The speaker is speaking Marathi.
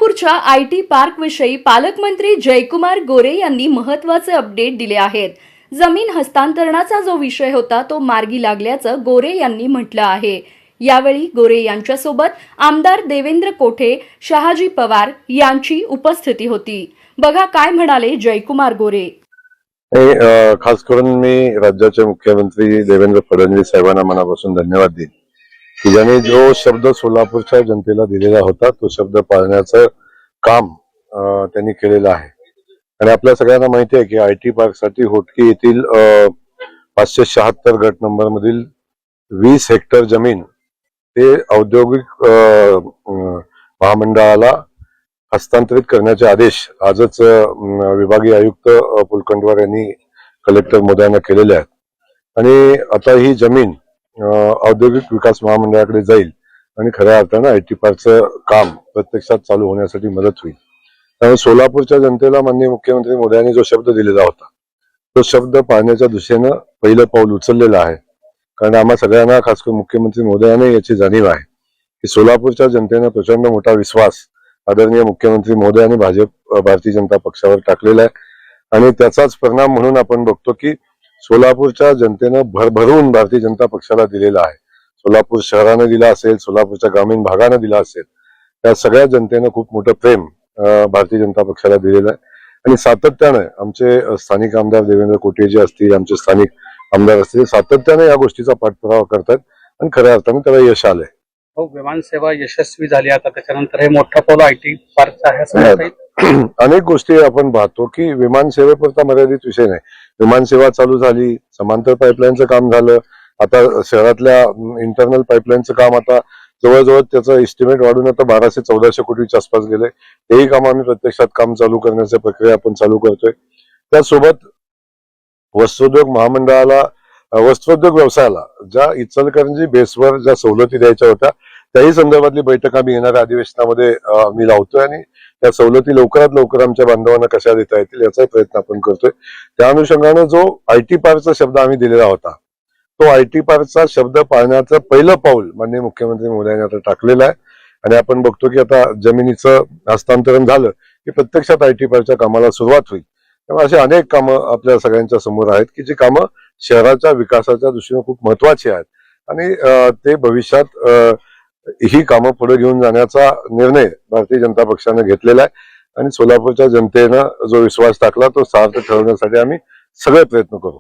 सोलापूरच्या आयटी पार्क विषयी पालकमंत्री जयकुमार गोरे यांनी महत्त्वाचे अपडेट दिले आहेत। जमीन हस्तांतरणाचा जो विषय होता तो मार्गी लागल्याचं गोरे यांनी म्हटलं आहे। यावेळी गोरे यांच्यासोबत आमदार देवेंद्र कोठे, शहाजी पवार यांची उपस्थिती होती। बघा काय म्हणाले जयकुमार गोरे। खास करून मी राज्याचे मुख्यमंत्री देवेंद्र फडणवीस साहेबांना मनापासून धन्यवाद देईन की ज्यांनी जो शब्द सोलापूरच्या जनतेला दिलेला होता तो शब्द पाळण्याचं काम त्यांनी केलेलं आहे। आणि आपल्या सगळ्यांना माहिती आहे की आयटी पार्क साठी होटकी येथील 576 गट नंबर मधील 20 हेक्टर जमीन ते औद्योगिक महामंडळाला हस्तांतरित करण्याचे आदेश आजच विभागीय आयुक्त पुलकंडवार यांनी कलेक्टर महोदयांना केलेले आहेत। आणि आता ही जमीन औद्योगिक विकास महामंडळाकडे जाईल आणि खऱ्या अर्थानं आयटी पार्कचं काम प्रत्यक्षात चालू होण्यासाठी मदत होईल। त्यामुळे सोलापूरच्या जनतेला माननीय मुख्यमंत्री महोदयांनी जो शब्द दिलेला होता तो शब्द पाळण्याच्या दिशेनं पहिलं पाऊल उचललेलं आहे। कारण आम्हा सगळ्यांना खास करून मुख्यमंत्री महोदयाने याची जाणीव आहे की सोलापूरच्या जनतेनं प्रचंड मोठा विश्वास आदरणीय मुख्यमंत्री महोदय आणि भारतीय जनता पक्षावर टाकलेला आहे। आणि त्याचाच परिणाम म्हणून आपण बघतो की सोलापूरच्या जनतेनं भरभरून भारतीय जनता पक्षाला दिलेला आहे। सोलापूर शहरानं दिला असेल, सोलापूरच्या ग्रामीण भागानं दिला असेल, त्या सगळ्या जनतेनं खूप मोठं प्रेम भारतीय जनता पक्षाला दिलेलं आहे। आणि सातत्यानं आमचे स्थानिक आमदार देवेंद्र कोठे जे असतील, आमचे स्थानिक आमदार असतील, सातत्याने या गोष्टीचा पाठपुरावा करतात आणि खऱ्या अर्थानं त्याला यश आलंय। विमानसेवा यशस्वी झाली, आता त्याच्यानंतर हे मोठा पाऊल आयटी पार्कचा आहे। अनेक गोष्टी आपण पाहतो की विमानसेवेपुरता मर्यादित विषय नाही। विमानसेवा चालू झाली, समांतर पाईपलाईनचं काम झालं, आता शहरातल्या इंटरनल पाईपलाईनचं काम आता जवळजवळ त्याचं एस्टिमेट वाढून आता 1200-1400 कोटीच्या आसपास गेले। तेही काम आम्ही प्रत्यक्षात काम चालू करण्याची प्रक्रिया आपण चालू करतोय। त्यासोबत वस्त्रोद्योग महामंडळाला, वस्त्रोद्योग व्यवसायाला ज्या इचलकरंजी बेसवर ज्या सवलती द्यायच्या होत्या त्याही संदर्भातली बैठक आम्ही येणाऱ्या अधिवेशनामध्ये आम्ही लावतोय आणि त्या सवलती लवकरात लवकर आमच्या बांधवांना कशा देता येतील याचाही प्रयत्न आपण करतोय। त्या अनुषंगानं जो आयटी पार्कचा शब्द आम्ही दिलेला होता तो आयटी पार्कचा शब्द पाळण्याचं पहिलं पाऊल माननीय मुख्यमंत्री महोदयांनी आता टाकलेलं आहे। आणि आपण बघतो की आता जमिनीचं हस्तांतरण झालं की प्रत्यक्षात आयटी पार्कच्या कामाला सुरुवात होईल। त्यामुळे असे अनेक कामं आपल्या सगळ्यांच्या समोर आहेत की जी कामं शहराच्या विकासाच्या दृष्टीने खूप महत्वाची आहेत आणि ते भविष्यात ही कामं पुढे घेऊन जाण्याचा निर्णय भारतीय जनता पक्षाने घेतलेला आहे। आणि सोलापूरच्या जनतेनं जो विश्वास टाकला तो सार्थ ठरवण्यासाठी आम्ही सगळे प्रयत्न करू।